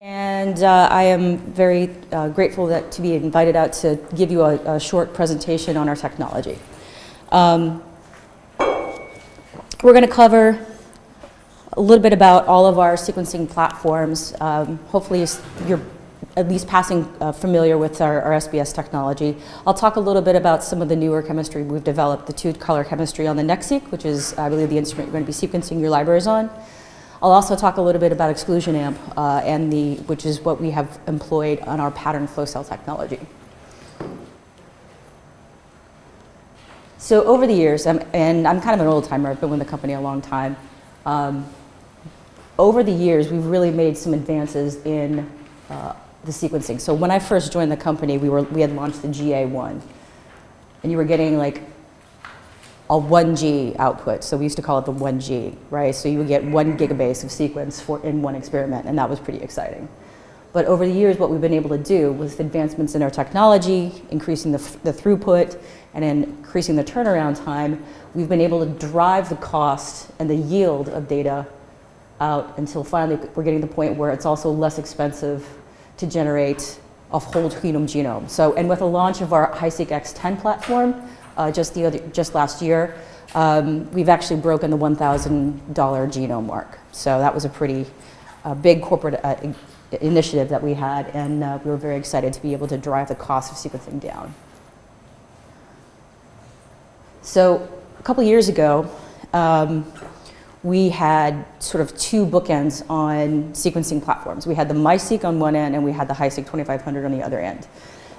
And I am very grateful to be invited out to give you a short presentation on our technology. We're going to cover a little bit about all of our sequencing platforms. Hopefully you're at least passing familiar with our SBS technology. I'll talk a little bit about some of the newer chemistry we've developed, the two-color chemistry on the NextSeq, which is, I believe, the instrument you're going to be sequencing your libraries on. I'll also talk a little bit about Exclusion Amp, which is what we have employed on our pattern flow cell technology. So over the years, and I'm kind of an old timer, I've been with the company a long time. Over the years, we've really made some advances in the sequencing. So when I first joined the company, we had launched the GA1, and you were getting like a 1G output, so we used to call it the 1G, right? So you would get 1 gigabase of sequence in one experiment, and that was pretty exciting. But over the years, what we've been able to do with advancements in our technology, increasing the throughput, and increasing the turnaround time, we've been able to drive the cost and the yield of data out until finally we're getting to the point where it's also less expensive to generate a whole genome. So, and with the launch of our HiSeq X10 platform, just last year, we've actually broken the $1,000 genome mark. So that was a pretty big corporate initiative that we had, and we were very excited to be able to drive the cost of sequencing down. So a couple years ago, we had sort of two bookends on sequencing platforms. We had the MiSeq on one end, and we had the HiSeq 2500 on the other end.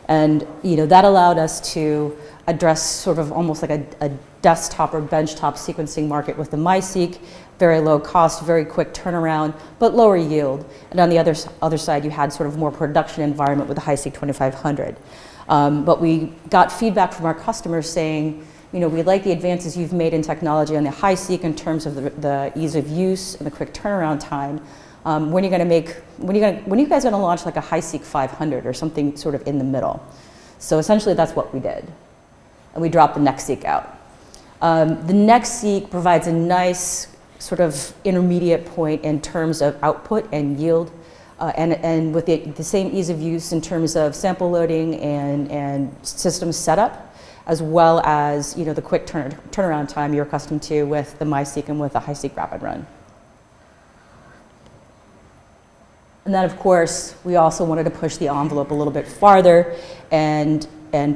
And that allowed us to address sort of almost like a desktop or benchtop sequencing market with the MiSeq, very low cost, very quick turnaround, but lower yield. And on the other side, you had sort of more production environment with the HiSeq 2500. But we got feedback from our customers saying, we like the advances you've made in technology on the HiSeq in terms of the ease of use and the quick turnaround time. When are you guys going to launch like a HiSeq 500 or something sort of in the middle? So essentially that's what we did. And we dropped the NextSeq out. The NextSeq provides a nice sort of intermediate point in terms of output and yield, and with the same ease of use in terms of sample loading and system setup, as well as the quick turnaround time you're accustomed to with the MiSeq and with the HiSeq Rapid Run. And then, of course, we also wanted to push the envelope a little bit farther and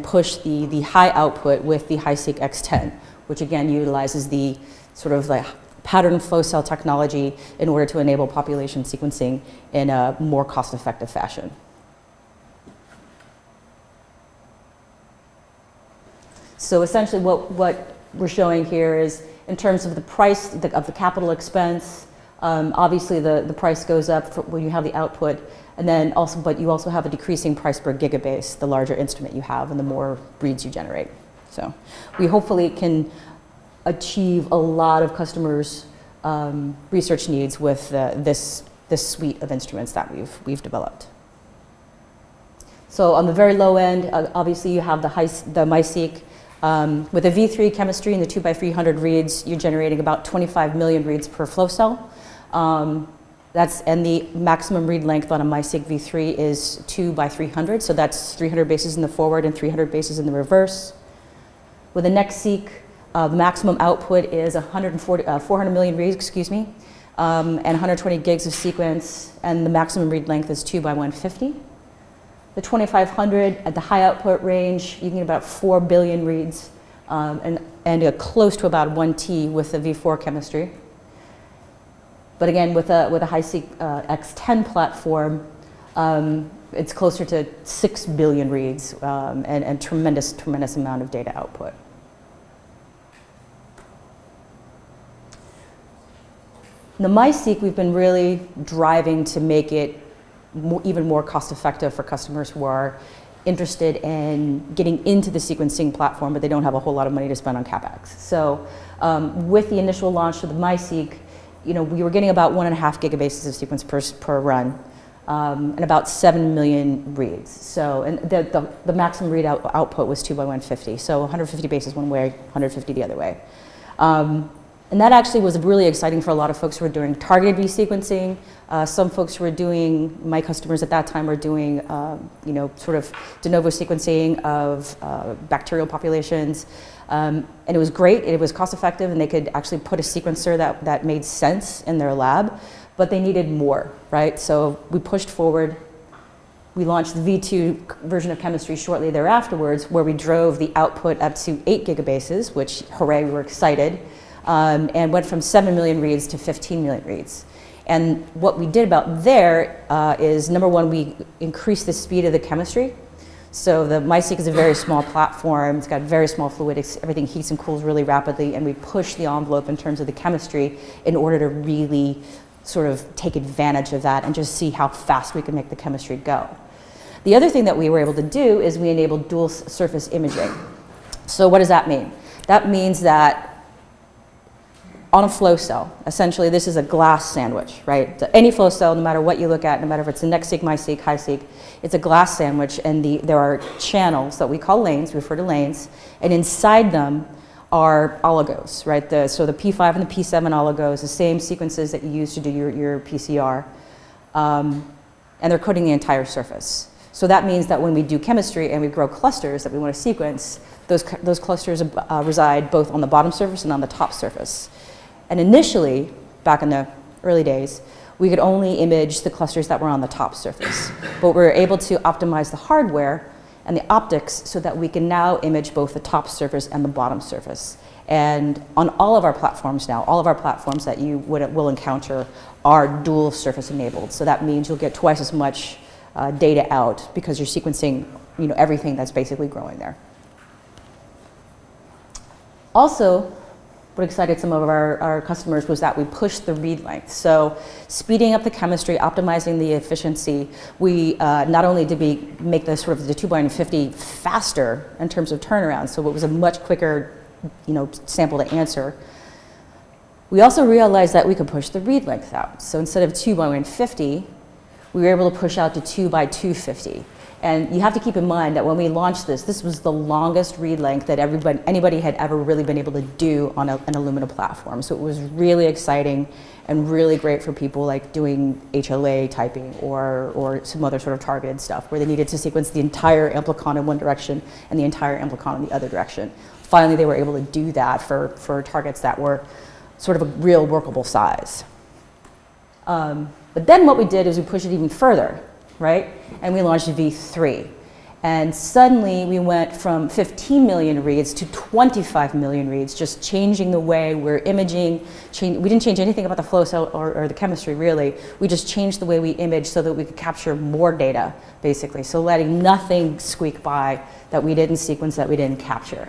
push the high output with the HiSeq X10, which again utilizes the sort of like pattern flow cell technology in order to enable population sequencing in a more cost-effective fashion. So essentially what we're showing here is in terms of the price of the capital expense. Obviously the price goes up when you have the output, and then but you also have a decreasing price per gigabase the larger instrument you have and the more reads you generate. So we hopefully can achieve a lot of customers' research needs with this suite of instruments that we've developed. So on the very low end, obviously you have the MiSeq. With the V3 chemistry and the 2x300 reads, you're generating about 25 million reads per flow cell. And the maximum read length on a MiSeq V3 is 2x300, so that's 300 bases in the forward and 300 bases in the reverse. With the NextSeq, the maximum output is 400 million reads, and 120 gigs of sequence, and the maximum read length is 2x150. The 2500 at the high output range, you can get about 4 billion reads, and close to about 1T with the V4 chemistry. But again, with a HiSeq X10 platform, it's closer to 6 billion reads and tremendous amount of data output. The MiSeq, we've been really driving to make it even more cost-effective for customers who are interested in getting into the sequencing platform, but they don't have a whole lot of money to spend on CapEx. So with the initial launch of the MiSeq, we were getting about 1.5 gigabases of sequence per run, and about 7 million reads. So, and the maximum read output was 2x150, so 150 bases one way, 150 the other way. And that actually was really exciting for a lot of folks who were doing targeted resequencing. Some folks who were doing, my customers at that time were doing, sort of de novo sequencing of bacterial populations. And it was great, it was cost effective, and they could actually put a sequencer that made sense in their lab, but they needed more, right? So we pushed forward. We launched the V2 version of chemistry shortly thereafterwards, where we drove the output up to 8 gigabases, which, hooray, we were excited. And went from 7 million reads to 15 million reads. And what we did about there is, number one, we increased the speed of the chemistry. So the MySeq is a very small platform. It's got very small fluidics. Everything heats and cools really rapidly, and we push the envelope in terms of the chemistry in order to really sort of take advantage of that and just see how fast we can make the chemistry go. The other thing that we were able to do is we enabled dual surface imaging. So what does that mean? That means that on a flow cell, essentially this is a glass sandwich, right? So any flow cell, no matter what you look at, no matter if it's a NextSeq, MySeq, HiSeq, it's a glass sandwich, and there are channels that we call lanes, we refer to lanes, and inside them are oligos, right? So the P5 and the P7 oligos, the same sequences that you use to do your PCR, and they're coating the entire surface. So that means that when we do chemistry and we grow clusters that we want to sequence, those clusters reside both on the bottom surface and on the top surface. And initially, back in the early days, we could only image the clusters that were on the top surface. But we were able to optimize the hardware and the optics so that we can now image both the top surface and the bottom surface. And on all of our platforms now, all of our platforms that you will encounter are dual surface enabled. So that means you'll get twice as much data out because you're sequencing everything that's basically growing there. Also, what excited some of our customers was that we pushed the read length. So speeding up the chemistry, optimizing the efficiency, we not only did we make the sort of the 2x50 faster in terms of turnaround, so it was a much quicker sample to answer, we also realized that we could push the read length out. So instead of 2x150, we were able to push out to 2x250. And you have to keep in mind that when we launched this was the longest read length that anybody had ever really been able to do on an Illumina platform. So it was really exciting and really great for people like doing HLA typing or some other sort of targeted stuff where they needed to sequence the entire amplicon in one direction and the entire amplicon in the other direction. Finally, they were able to do that for targets that were sort of a real workable size. But then what we did is we pushed it even further, right? And we launched V3. And suddenly we went from 15 million reads to 25 million reads, just changing the way we're imaging. We didn't change anything about the flow cell or the chemistry, really. We just changed the way we image so that we could capture more data, basically. So letting nothing squeak by that we didn't sequence, that we didn't capture.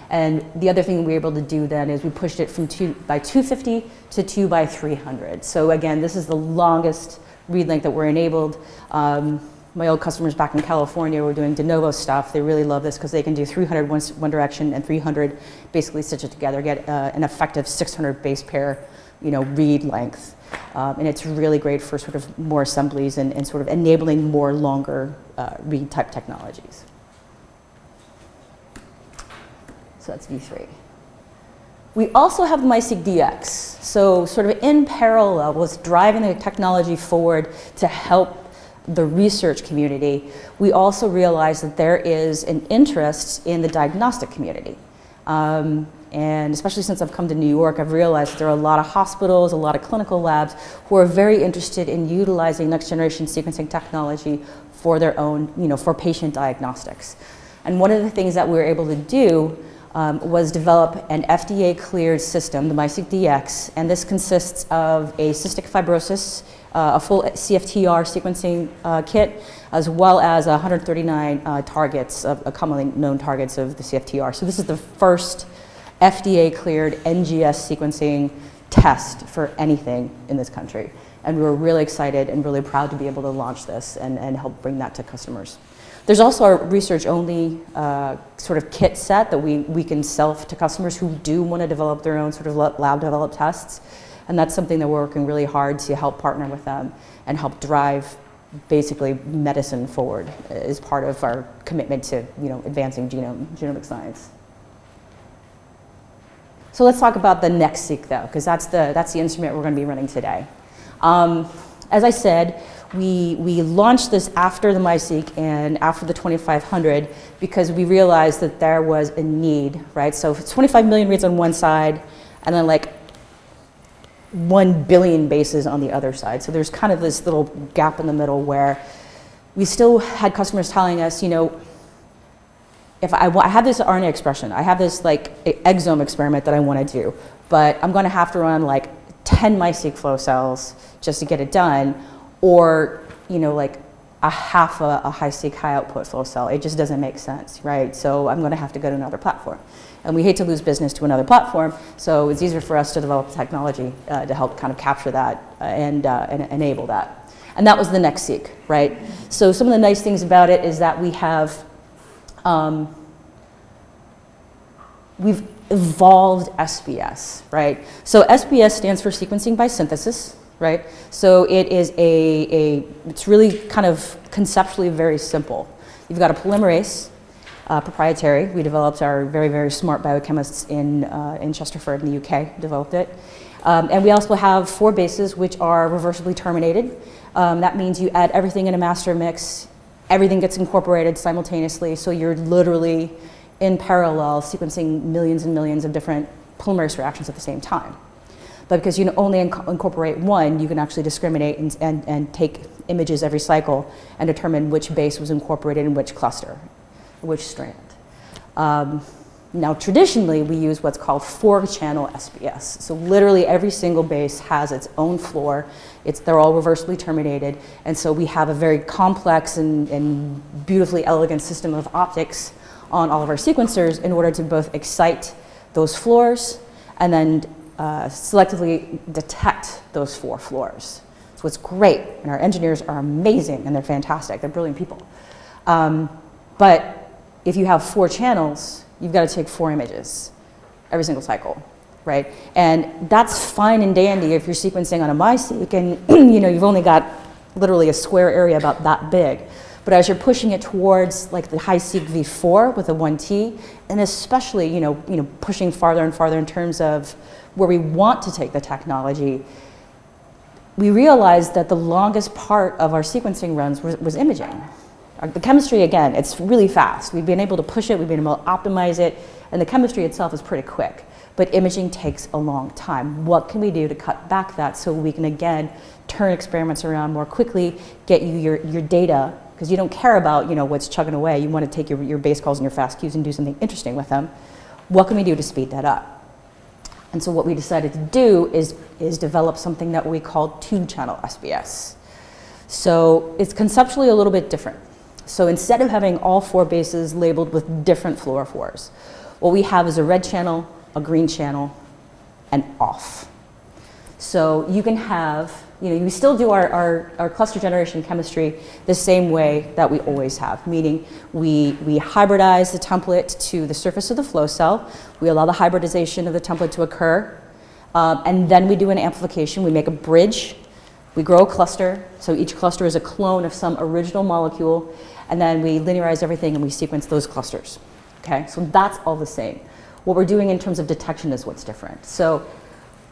And the other thing we were able to do then is we pushed it from 2x250 to 2x300. So again, this is the longest read length that we're enabled. My old customers back in California were doing de novo stuff. They really love this because they can do 300 one direction and 300 basically stitch it together, get an effective 600 base pair, read length. And it's really great for sort of more assemblies and sort of enabling more longer read type technologies. So that's V3. We also have the MySeq DX. So sort of in parallel with driving the technology forward to help the research community, we also realized that there is an interest in the diagnostic community. And especially since I've come to New York, I've realized that there are a lot of hospitals, a lot of clinical labs who are very interested in utilizing next generation sequencing technology for their own, for patient diagnostics. And one of the things that we were able to do was develop an FDA-cleared system, the MySeq DX, and this consists of a cystic fibrosis, a full CFTR sequencing kit, as well as 139 targets, commonly known targets of the CFTR. So this is the first FDA-cleared NGS sequencing test for anything in this country. And we were really excited and really proud to be able to launch this and help bring that to customers. There's also a research-only sort of kit set that we can sell to customers who do want to develop their own sort of lab-developed tests. And that's something that we're working really hard to help partner with them and help drive basically medicine forward as part of our commitment to advancing genomic science. So let's talk about the NextSeq though, because that's the instrument we're going to be running today. As I said, we launched this after the MySeq and after the 2500 because we realized that there was a need, right? So 25 million reads on one side and then like 1 billion bases on the other side. So there's kind of this little gap in the middle where we still had customers telling us, you know, if I have this Rna expression, I have this like exome experiment that I want to do, but I'm going to have to run like 10 MySeq flow cells just to get it done, or you know, like a half a high-seq high-output flow cell. It just doesn't make sense, right? So I'm going to have to go to another platform, and we hate to lose business to another platform. So it's easier for us to develop technology to help kind of capture that and enable that. And that was the NextSeq, right? So some of the nice things about it is that we have we've evolved SBS, right? So SBS stands for sequencing by synthesis, right? So it is it's really kind of conceptually very simple. You've got a polymerase, proprietary. We developed, our very, very smart biochemists in Chesterford in the UK developed it. And we also have 4 bases which are reversibly terminated. That means you add everything in a master mix, everything gets incorporated simultaneously, so you're literally in parallel sequencing millions and millions of different polymerase reactions at the same time. But because you only incorporate one, you can actually discriminate and take images every cycle and determine which base was incorporated in which cluster, which strand. Now traditionally we use what's called 4-channel SBS. So literally every single base has its own floor. They're all reversibly terminated, and so we have a very complex and beautifully elegant system of optics on all of our sequencers in order to both excite those floors and then selectively detect those 4 floors. So it's great, and our engineers are amazing and they're fantastic, they're brilliant people. But if you have 4 channels, you've got to take 4 images every single cycle, right? And that's fine and dandy if you're sequencing on a MySeq and you know, you've only got literally a square area about that big. But as you're pushing it towards like the high-seq V4 with a 1T, and especially you know pushing farther and farther in terms of where we want to take the technology, we realized that the longest part of our sequencing runs was imaging. The chemistry, again, it's really fast. We've been able to push it, we've been able to optimize it, and the chemistry itself is pretty quick. But imaging takes a long time. What can we do to cut back that so we can, again, turn experiments around more quickly, get you your data, because you don't care about what's chugging away. You want to take your base calls and your fast queues and do something interesting with them. What can we do to speed that up? And so what we decided to do is develop something that we call 2-channel SBS. So it's conceptually a little bit different. So instead of having all 4 bases labeled with different fluorophores, what we have is a red channel, a green channel, and off. So you can have, we still do our cluster generation chemistry the same way that we always have, meaning we hybridize the template to the surface of the flow cell, we allow the hybridization of the template to occur, and then we do an amplification, we make a bridge, we grow a cluster, so each cluster is a clone of some original molecule, and then we linearize everything and we sequence those clusters. Okay, so that's all the same. What we're doing in terms of detection is what's different. So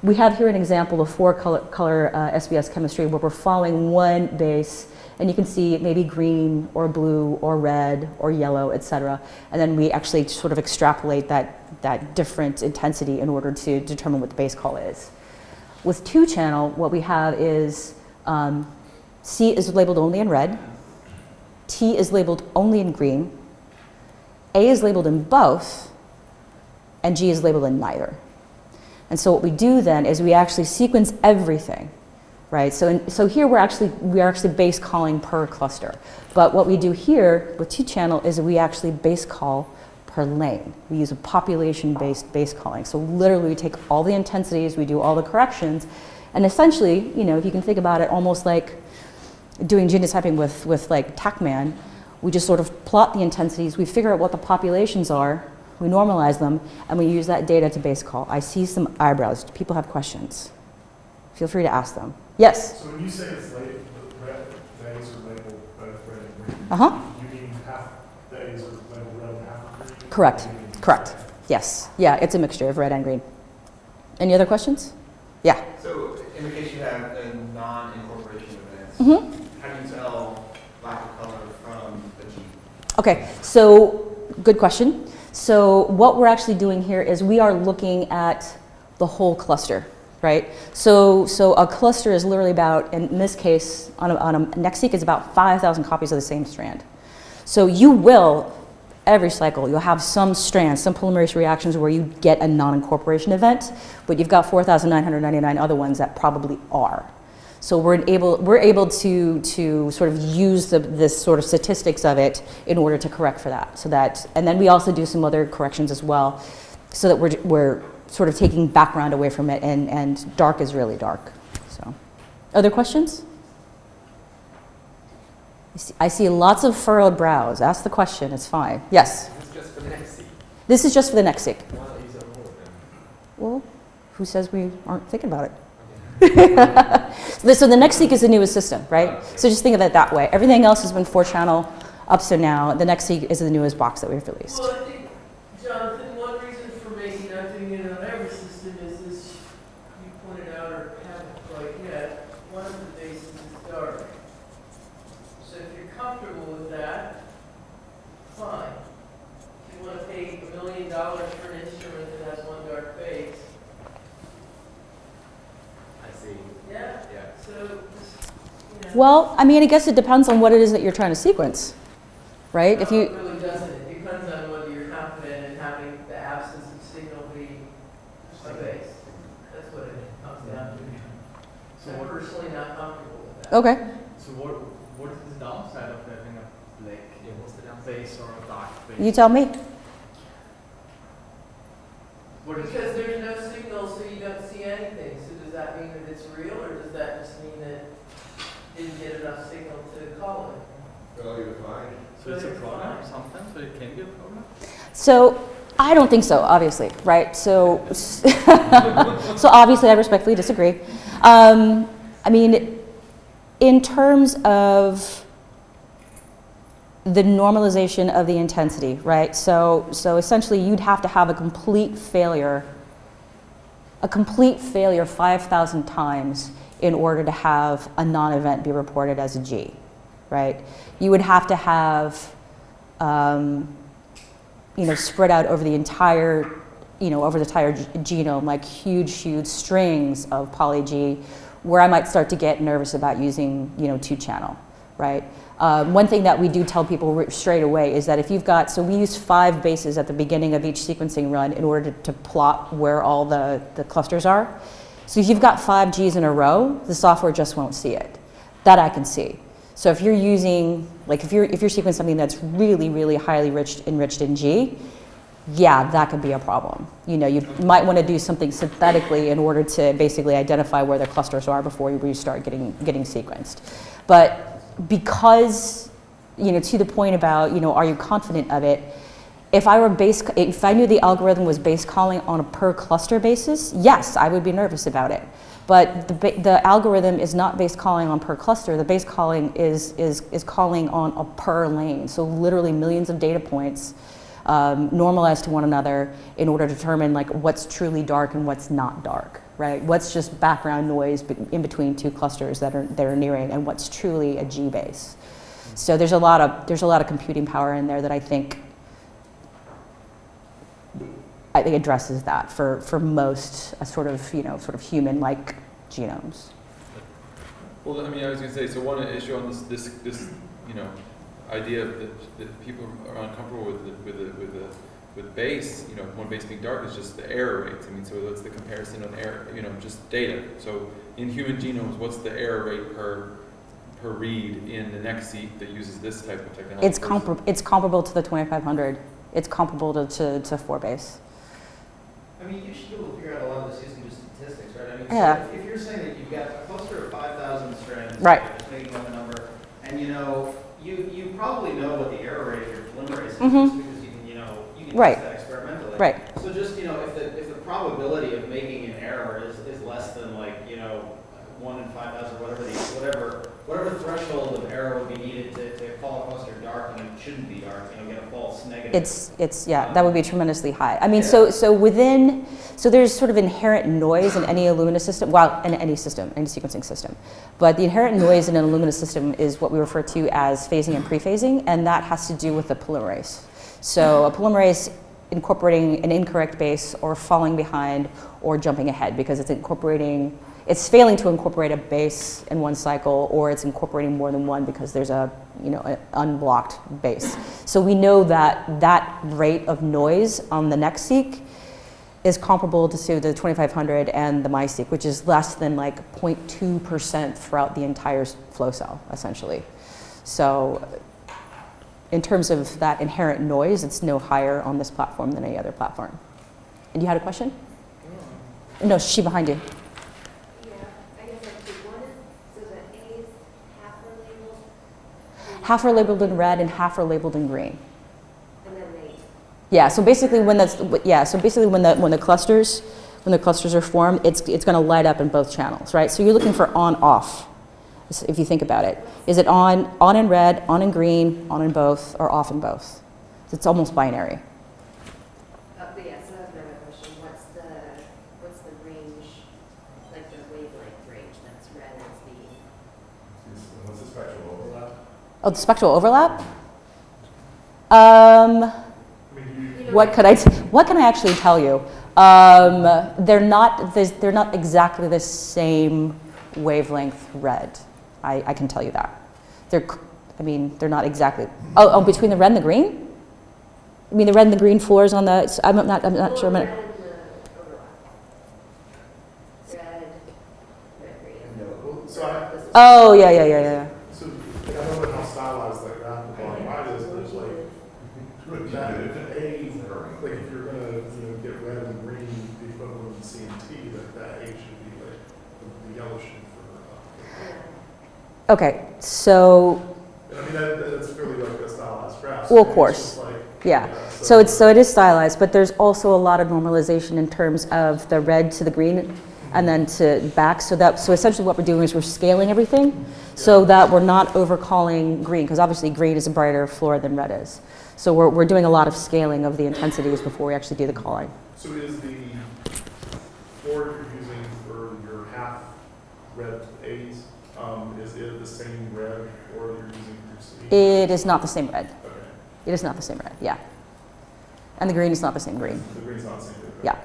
we have here an example of 4-color SBS chemistry where we're following one base, and you can see maybe green or blue or red or yellow, etc. And then we actually sort of extrapolate that different intensity in order to determine what the base call is. With 2-channel, what we have is C is labeled only in red, T is labeled only in green, A is labeled in both, and G is labeled in neither. And so what we do then is we actually sequence everything, right? So here we are actually base calling per cluster. But what we do here with 2-channel is we actually base call per lane. We use a population-based base calling. So literally we take all the intensities, we do all the corrections, and essentially, if you can think about it almost like doing genotyping with like TACMAN, we just sort of plot the intensities, we figure out what the populations are, we normalize them, and we use that data to base call. I see some eyebrows. Do people have questions? Feel free to ask them. Yes? So when you say it's labeled, the A's are labeled both red and green, Uh-huh. you mean half the A's are labeled red and half green? Correct. Correct. Yes. Yeah, it's a mixture of red and green. Any other questions? Yeah. So in the case you have a non-incorporation events, how do you tell lack of color from a G? Okay, so good question. So what we're actually doing here is we are looking at the whole cluster, right? So a cluster is literally about, in this case, on a next-seq, is about 5,000 copies of the same strand. So you will, every cycle, you'll have some strands, some polymerase reactions where you get a non-incorporation event, but you've got 4,999 other ones that probably are. So we're able to sort of use this sort of statistics of it in order to correct for that. So that, and then we also do some other corrections as well, so that we're sort of taking background away from it, and dark is really dark. So, other questions? I see lots of furrowed brows. Ask the question. It's fine. Yes. This is just for the next seq. This is just for the next seq. Why not use that more then? Well, who says we aren't thinking about it? So the next seq is the newest system, right? So just think of it that way. Everything else has been 4-channel up to now. The next seq is the newest box that we've released. Well, I think, Jonathan, one reason for maybe not doing it on every system is this, you pointed out or haven't quite yet, one of the bases is dark. So if you're comfortable with that, fine. If you want to pay $1 million for an instrument that has one dark base, I see. yeah. Yeah. So, you know. Well, I mean, I guess it depends on what it is that you're trying to sequence, right? If No, you, it really doesn't. It depends on whether you're confident in having the absence of signal be a base. That's what it comes down to. So I'm what, personally not comfortable with that. okay. So what is the downside of having a black what's the downside? base or a dark base? You tell me. What is Because there's no signal, so you don't see anything. So does that mean that it's real, or does that just mean that you didn't get enough signal to call it? Well, you're fine. so it's a problem sometimes, so it can be a problem? So I don't think so, obviously, right? So, so obviously I respectfully disagree. I mean, in terms of the normalization of the intensity, right? So essentially you'd have to have a complete failure 5,000 times in order to have a non-event be reported as a G, right? You would have to have, spread out over the entire, genome, like huge strings of poly G, where I might start to get nervous about using, 2-channel, right? One thing that we do tell people straight away is that if you've got, so we use 5 bases at the beginning of each sequencing run in order to plot where all the clusters are. So if you've got 5 Gs in a row, the software just won't see it. That I can see. So if you're using, like if you're sequencing something that's really highly enriched in G, yeah, that could be a problem. You might want to do something synthetically in order to basically identify where the clusters are before you start getting sequenced. But because, to the point about, are you confident of it? If I knew the algorithm was base calling on a per cluster basis, yes, I would be nervous about it. But the algorithm is not base calling on per cluster. The base calling is calling on a per lane. So literally millions of data points normalized to one another in order to determine like what's truly dark and what's not dark, right? What's just background noise in between 2 clusters that are nearing, and what's truly a G base. So there's a lot of computing power in there that I think addresses that for most sort of human-like genomes. Well, I mean, I was going to say, so one issue on this idea that people are uncomfortable with base, one base being dark, is just the error rates. I mean, so that's the comparison of error, just data. So in human genomes, what's the error rate per read in the next seq that uses this type of technology? It's comparable to the 2500. It's comparable to 4 base. I mean, you should be able to figure out a lot of this using just statistics, right? I mean, Yeah. so if you're saying that you've got a cluster of 5,000 strands, Right. just making up a number, and you probably know what the error rate of your polymerase is, Mhm. just because you can Right. test that experimentally. Right. So just if the probability of making an error is less than 1 in 5,000, whatever threshold of error would be needed to call a cluster dark and it shouldn't be dark, get a false yeah, that would be tremendously high. I mean, so there's sort of inherent noise in any Illumina system, well, in any system, any sequencing system. But the inherent noise in an Illumina system is what we refer to as phasing and prephasing, and that has to do with the polymerase. So a polymerase incorporating an incorrect base or falling behind or jumping ahead because it's failing to incorporate a base in one cycle, or it's incorporating more than one because there's an unblocked base. So we know that that rate of noise on the next seq is comparable to the 2500 and the MySeq, which is less than like 0.2% throughout the entire flow cell, essentially. So in terms of that inherent noise, it's no higher on this platform than any other platform. And you had a question? No, she behind you. Half are labeled in red and half are labeled in green. And then they. Yeah. So basically, when the clusters are formed, it's going to light up in both channels, right? So you're looking for on/off, if you think about it. Is it on in red, on in green, on in both, or off in both? It's almost binary. But yeah, so that's my question. What's the range, like the wavelength range that's red as being? What's the spectral overlap? Oh, the spectral overlap. I mean, What can I actually tell you? They're not exactly the same wavelength red. I can tell you that. They're not exactly. Oh, between the red and the green? I mean, the red and the green floors on the. I'm not sure. Red and the overlap. Red, green. well, so Oh, yeah. So I don't know how stylized that graph on why is, but it's like that like if you're gonna get red and green, the equivalent of CNT, that A should be like the yellow should for. Okay, so. I mean that's really like a stylized graph. Well, of So it's course. just like, Yeah. So it is stylized, but there's also a lot of normalization in terms of the red to the green and then to back. So essentially what we're doing is we're scaling everything so that we're not overcalling green, because obviously green is a brighter floor than red is. So we're doing a lot of scaling of the intensities before we actually do the calling. So is the floor you're using for your half red A's, is it the same red or you're using for C? It is not the same red. Okay. It is not the same red, yeah. And the green is not the same green. The green's not the same. Yeah.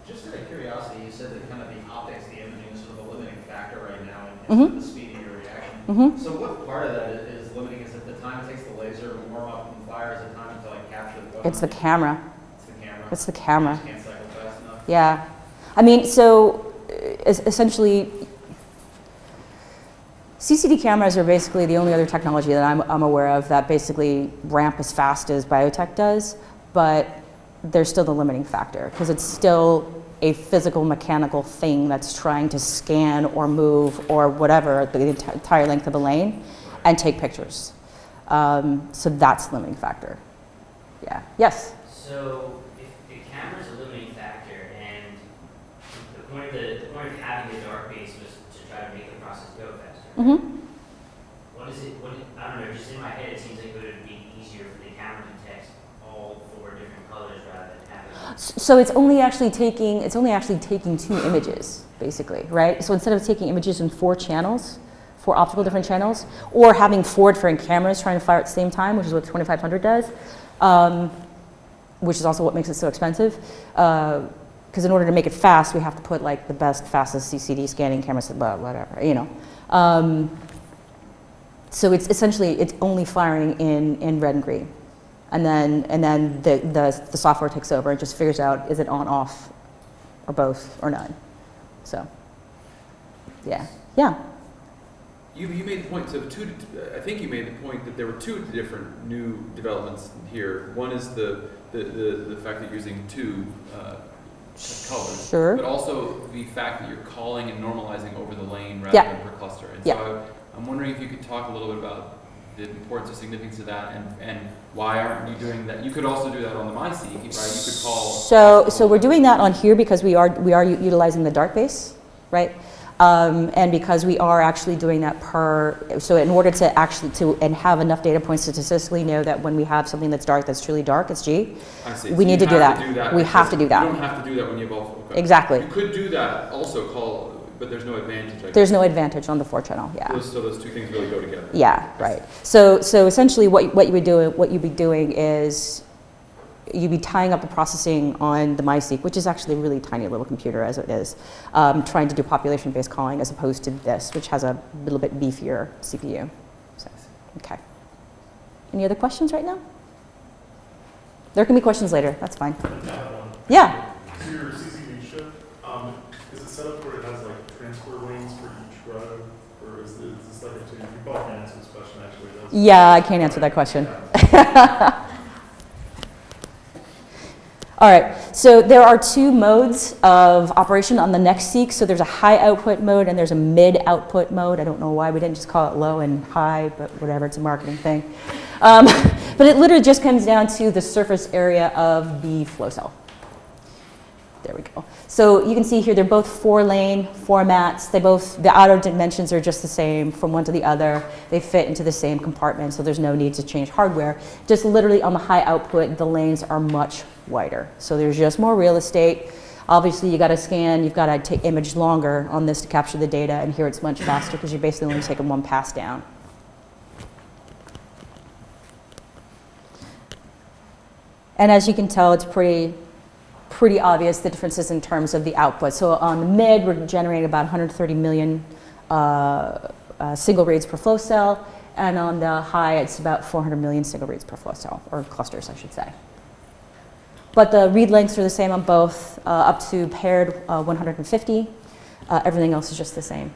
Just out of curiosity, you said that kind of the optics, the imaging is sort of a limiting factor right now in Mhm. the speed of your reaction. Mm-hmm. So what part of that is limiting? Is it the time it takes the laser to warm up and fire? Is it time to like capture the photon? It's the camera. It's the camera. It's the camera. You just can't cycle fast enough. Yeah. I mean, so essentially, CCD cameras are basically the only other technology that I'm aware of that basically ramp as fast as biotech does, but they're still the limiting factor because it's still a physical mechanical thing that's trying to scan or move or whatever the entire length of a lane and take pictures. So that's the limiting factor. Yeah. Yes? So if the camera's a limiting factor and the point of having the dark base was to try to make the process go faster. Mm-hmm. I don't know, just in my head, it seems like it would be easier for the camera to detect all 4 different colors rather than having. So it's only actually taking 2 images, basically, right? So instead of taking images in 4 channels, 4 optical different channels, or having 4 different cameras trying to fire at the same time, which is what 2500 does, which is also what makes it so expensive. Because in order to make it fast, we have to put like the best, fastest CCD scanning cameras, whatever, So it's essentially, it's only firing in red and green. And then the software takes over and just figures out, is it on, off, or both, or none. So, yeah. You made the point, I think you made the point that there were 2 different new developments here. One is the fact that you're using 2 colors. Sure. But also the fact that you're calling and normalizing over the lane rather Yeah. than per cluster. And Yeah. so I'm wondering if you could talk a little bit about the importance or significance of that and why aren't you doing that? You could also do that on the MySeq, right? You could call. So we're doing that on here because we are utilizing the dark base, right? And because we are actually doing that so in order to actually and have enough data points to statistically know that when we have something that's dark, that's truly dark, it's G, I see. we So need you to do have that. We have to do that. You don't have to do that when you have all. Okay. Exactly. You could do that also, but there's no advantage. I guess. There's no advantage on the 4-channel, yeah. So those two things really go together. Yeah, right. So essentially what you'd be doing is you'd be tying up the processing on the MySeq, which is actually a really tiny little computer as it is, trying to do population-based calling as opposed to this, which has a little bit beefier CPU. So, okay. Any other questions right now? There can be questions later. That's fine. Yeah. So your CCD chip, is it set up where it has like transfer lanes for each row, or is this like a two? You probably can't answer this question actually. Yeah, I can't answer that question. All right, so there are two modes of operation on the NextSeq. So there's a high output mode and there's a mid output mode. I don't know why we didn't just call it low and high, but whatever, it's a marketing thing. But it literally just comes down to the surface area of the flow cell. There we go. So you can see here they're both 4-lane formats. The outer dimensions are just the same from one to the other. They fit into the same compartment, so there's no need to change hardware. Just literally on the high output, the lanes are much wider. So there's just more real estate. Obviously, you got to scan, you've got to take image longer on this to capture the data, and here it's much faster because you're basically only taking one pass down. And as you can tell, it's pretty obvious the differences in terms of the output. So on the mid, we're generating about 130 million single reads per flow cell, and on the high, it's about 400 million single reads per flow cell, or clusters, I should say. But the read lengths are the same on both, up to paired 150. Everything else is just the same.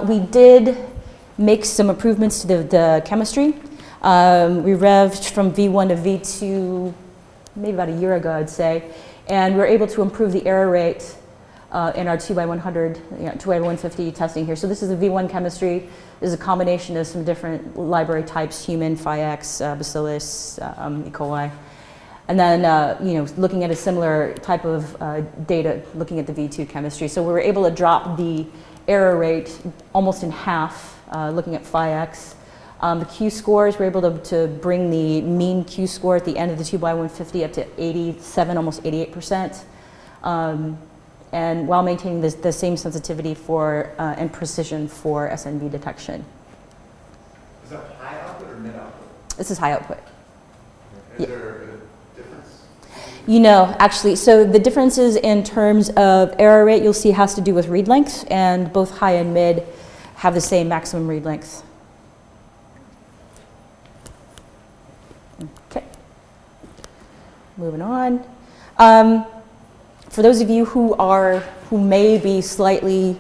We did make some improvements to the chemistry. We revved from V1 to V2 maybe about a year ago, I'd say, and we were able to improve the error rate in our 2x100, 2x150 testing here. So this is a V1 chemistry. This is a combination of some different library types, human, Phi-X, Bacillus, E. coli. And then, looking at a similar type of data, looking at the V2 chemistry. So we were able to drop the error rate almost in half, looking at Phi-X. The Q scores, we're able to bring the mean Q score at the end of the 2x150 up to 87, almost 88%. And while maintaining the same sensitivity and precision for SNV detection. Is that high output or mid output? This is high output. Is there a difference? Actually, so the differences in terms of error rate you'll see has to do with read length, and both high and mid have the same maximum read length. Okay, moving on. For those of you who may be slightly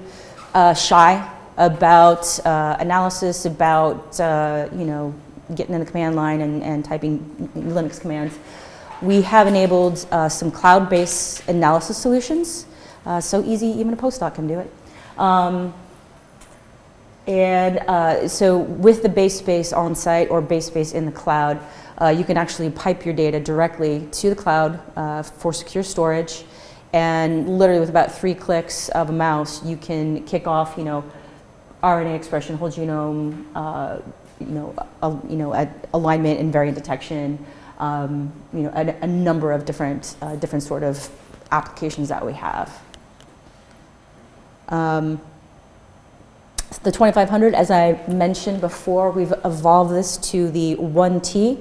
shy about analysis, about getting in the command line and typing Linux commands, we have enabled some cloud-based analysis solutions. So easy, even a postdoc can do it. So with the base space on site or base space in the cloud, you can actually pipe your data directly to the cloud for secure storage. And literally with about 3 clicks of a mouse, you can kick off, RNA expression, whole genome, alignment and variant detection, a number of different sort of applications that we have. The 2500, as I mentioned before, we've evolved this to the 1T.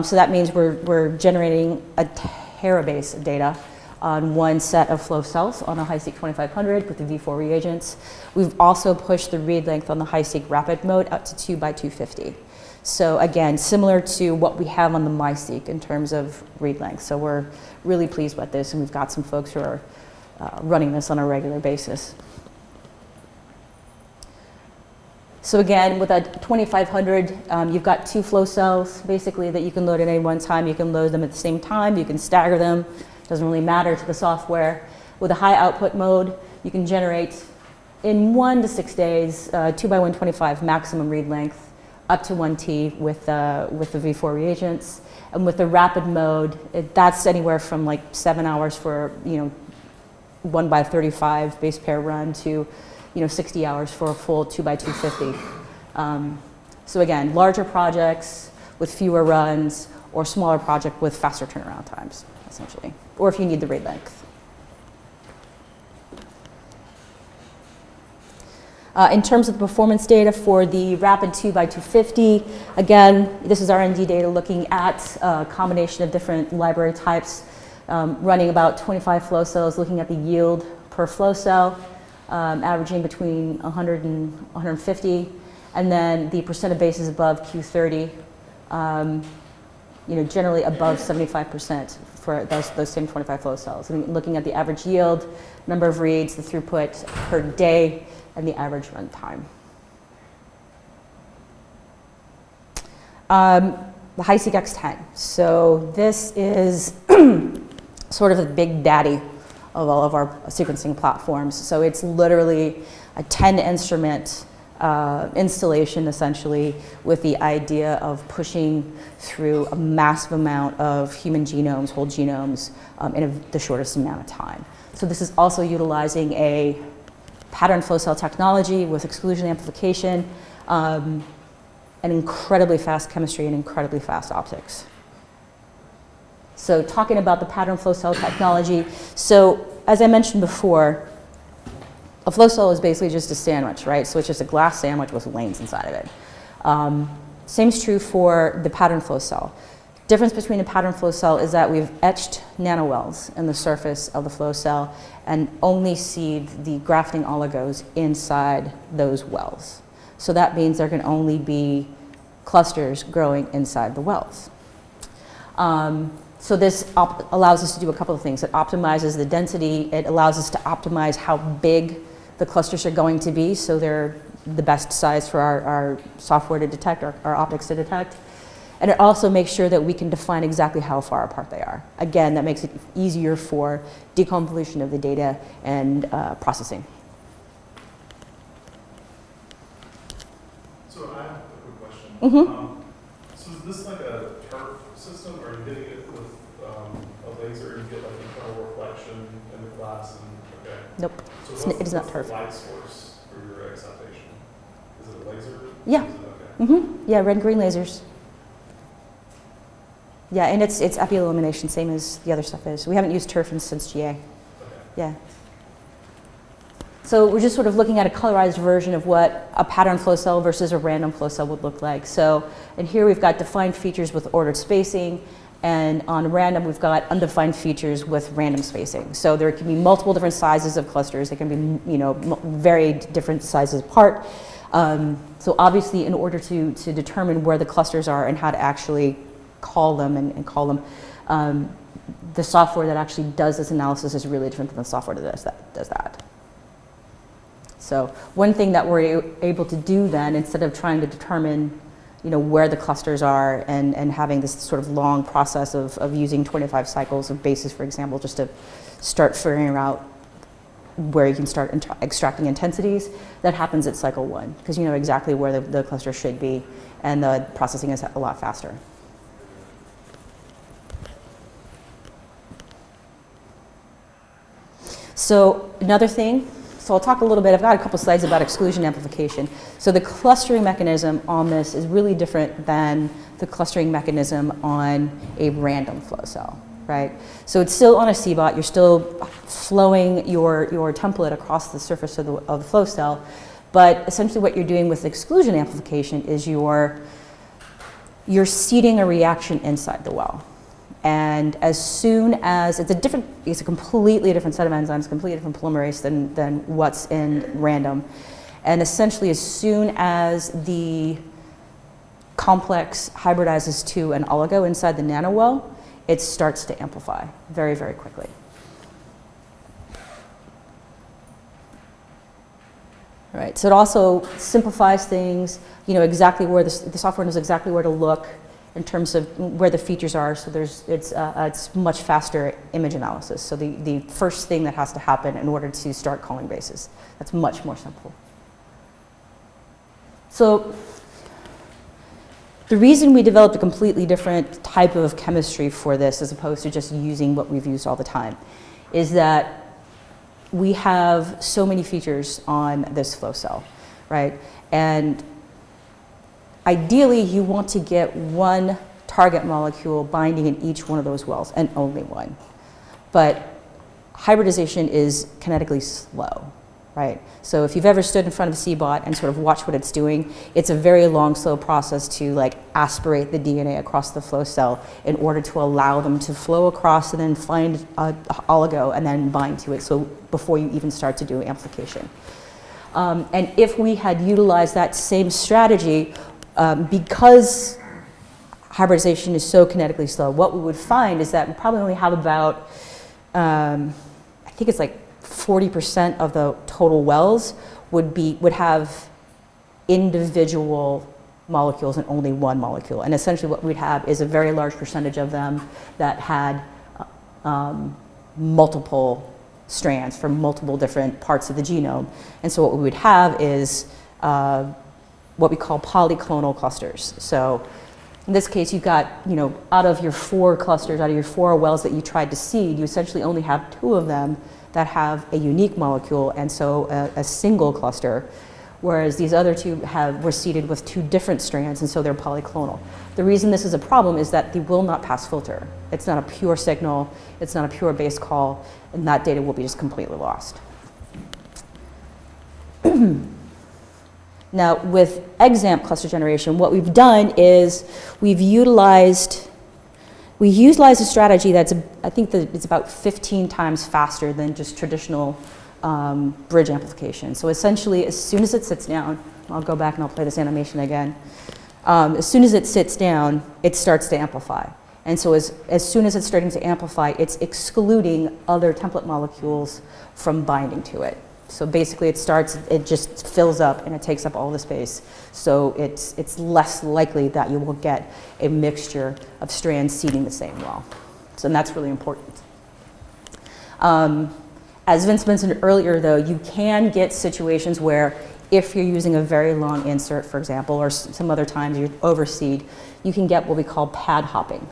So that means we're generating a terabase of data on one set of flow cells on a HiSeq 2500 with the V4 reagents. We've also pushed the read length on the HiSeq rapid mode up to 2x250. So again, similar to what we have on the MySeq in terms of read length. So we're really pleased with this, and we've got some folks who are running this on a regular basis. So again, with a 2500, you've got 2 flow cells basically that you can load at any one time. You can load them at the same time. You can stagger them. Doesn't really matter to the software. With a high output mode, you can generate in 1 to 6 days 2x125 maximum read length up to 1T with the V4 reagents. And with the rapid mode, that's anywhere from like 7 hours for 1x35 base pair run to 60 hours for a full 2x250. So again, larger projects with fewer runs, or smaller project with faster turnaround times, essentially, or if you need the read length. In terms of the performance data for the rapid 2x250, again, this is R&D data looking at a combination of different library types, running about 25 flow cells, looking at the yield per flow cell, averaging between 100 and 150, and then the percent of bases above Q30, generally above 75% for those same 25 flow cells. And looking at the average yield, number of reads, the throughput per day, and the average run time. The HiSeq X10. So this is sort of the big daddy of all of our sequencing platforms. So it's literally a 10-instrument installation, essentially, with the idea of pushing through a massive amount of human genomes, whole genomes, in the shortest amount of time. So this is also utilizing a pattern flow cell technology with exclusion amplification, and incredibly fast chemistry and incredibly fast optics. So talking about the pattern flow cell technology, so as I mentioned before, a flow cell is basically just a sandwich, right? So it's just a glass sandwich with lanes inside of it. Same is true for the pattern flow cell. Difference between a pattern flow cell is that we've etched nanowells in the surface of the flow cell and only seed the grafting oligos inside those wells. So that means there can only be clusters growing inside the wells. So this allows us to do a couple of things. It optimizes the density. It allows us to optimize how big the clusters are going to be, so they're the best size for our software to detect, our optics to detect. And it also makes sure that we can define exactly how far apart they are. Again, that makes it easier for deconvolution of the data and processing. So I have a quick question. Mm-hmm. So is this like a turf system, or are you hitting it with a laser and you get like internal reflection in the glass? And okay. Nope. So It is not what's turf. the light source for your excitation? Is it a laser? Yeah. Is it okay? Mm-hmm. Yeah, red and green lasers. Yeah, and it's epi illumination, same as the other stuff is. We haven't used turf since GA. Okay. Yeah. So we're just sort of looking at a colorized version of what a pattern flow cell versus a random flow cell would look like. So, and here we've got defined features with ordered spacing, and on random we've got undefined features with random spacing. So there can be multiple different sizes of clusters. They can be, very different sizes apart. So obviously, in order to determine where the clusters are and how to actually call them and call them, the software that actually does this analysis is really different than the software that does that. So one thing that we're able to do then, instead of trying to determine where the clusters are and having this sort of long process of using 25 cycles of bases, for example, just to start figuring out where you can start extracting intensities, that happens at cycle 1, because you know exactly where the cluster should be, and the processing is a lot faster. So another thing, so I'll talk a little bit, I've got a couple slides about exclusion amplification. So the clustering mechanism on this is really different than the clustering mechanism on a random flow cell, right? So it's still on a CBOT, you're still flowing your template across the surface of the flow cell, but essentially what you're doing with exclusion amplification is you're seeding a reaction inside the well. And as soon as, it's a completely different set of enzymes, completely different polymerase than what's in random. And essentially as soon as the complex hybridizes to an oligo inside the nanowell, it starts to amplify very, very quickly. All right, so it also simplifies things, exactly where the software knows exactly where to look in terms of where the features are, so it's much faster image analysis. So the first thing that has to happen in order to start calling bases, that's much more simple. So the reason we developed a completely different type of chemistry for this, as opposed to just using what we've used all the time, is that we have so many features on this flow cell, right? And ideally, you want to get one target molecule binding in each one of those wells, and only one. But hybridization is kinetically slow, right? So if you've ever stood in front of a CBOT and sort of watched what it's doing, it's a very long, slow process to like aspirate the DNA across the flow cell in order to allow them to flow across and then find a oligo and then bind to it, so before you even start to do amplification. And if we had utilized that same strategy, because hybridization is so kinetically slow, what we would find is that we probably only have about, I think it's like 40% of the total wells would have individual molecules and only one molecule. And essentially what we'd have is a very large percentage of them that had multiple strands from multiple different parts of the genome. And so what we would have is what we call polyclonal clusters. So in this case, you've got, out of your 4 clusters, out of your 4 wells that you tried to seed, you essentially only have 2 of them that have a unique molecule, and so a single cluster, whereas these other 2 were seeded with 2 different strands, and so they're polyclonal. The reason this is a problem is that they will not pass filter. It's not a pure signal, it's not a pure base call, and that data will be just completely lost. Now, with examp cluster generation, what we've done is we utilized a strategy that's, I think that it's about 15 times faster than just traditional bridge amplification. So essentially, as soon as it sits down, I'll go back and I'll play this animation again. As soon as it sits down, it starts to amplify. And so as soon as it's starting to amplify, it's excluding other template molecules from binding to it. So basically it just fills up and it takes up all the space. So it's less likely that you will get a mixture of strands seeding the same well. So that's really important. As Vince mentioned earlier though, you can get situations where if you're using a very long insert, for example, or some other times you overseed, you can get what we call pad hopping.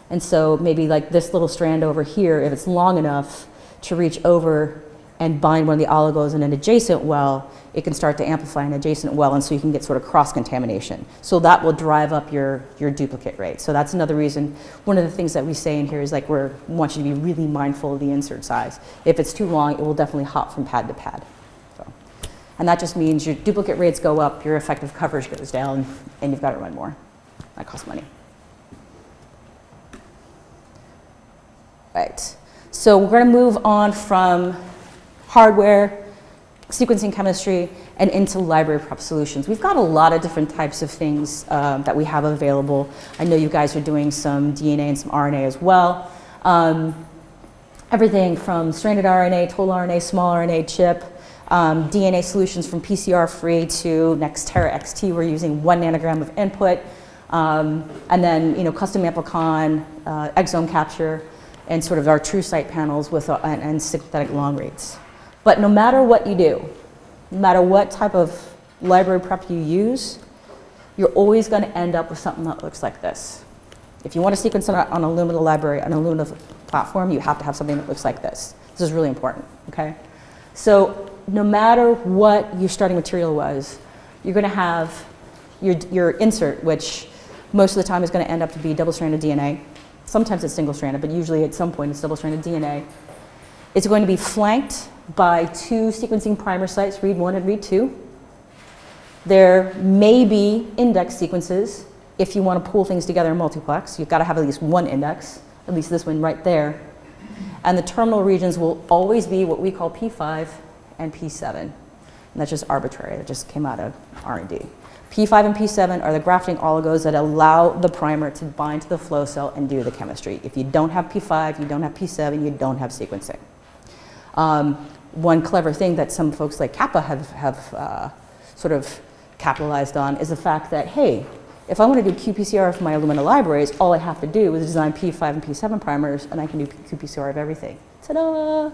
And so maybe like this little strand over here, if it's long enough to reach over and bind one of the oligos in an adjacent well, it can start to amplify an adjacent well, and so you can get sort of cross-contamination. So that will drive up your duplicate rate. So that's another reason, one of the things that we say in here is like we want you to be really mindful of the insert size. If it's too long, it will definitely hop from pad to pad. So, and that just means your duplicate rates go up, your effective coverage goes down, and you've got to run more. That costs money. Right, so we're going to move on from hardware, sequencing chemistry, and into library prep solutions. We've got a lot of different types of things that we have available. I know you guys are doing some DNA and some RNA as well. Everything from stranded RNA, total RNA, small RNA chip, DNA solutions from PCR-free to Nextera XT. We're using 1 nanogram of input, and then custom amplicon, exome capture, and sort of our true site panels with and synthetic long rates. But no matter what you do, no matter what type of library prep you use, you're always going to end up with something that looks like this. If you want to sequence on an Illumina library, an Illumina platform, you have to have something that looks like this. This is really important, okay? So no matter what your starting material was, you're going to have your insert, which most of the time is going to end up to be double-stranded DNA. Sometimes it's single-stranded, but usually at some point it's double-stranded DNA. It's going to be flanked by 2 sequencing primer sites, read 1 and read 2. There may be index sequences if you want to pull things together in multiplex. You've got to have at least 1 index, at least this one right there. And the terminal regions will always be what we call P5 and P7. And that's just arbitrary. That just came out of R&D. P5 and P7 are the grafting oligos that allow the primer to bind to the flow cell and do the chemistry. If you don't have P5, you don't have P7, you don't have sequencing. One clever thing that some folks like Kappa have sort of capitalized on is the fact that, hey, if I want to do qPCR for my Illumina libraries, all I have to do is design P5 and P7 primers, and I can do qPCR of everything. Ta-da!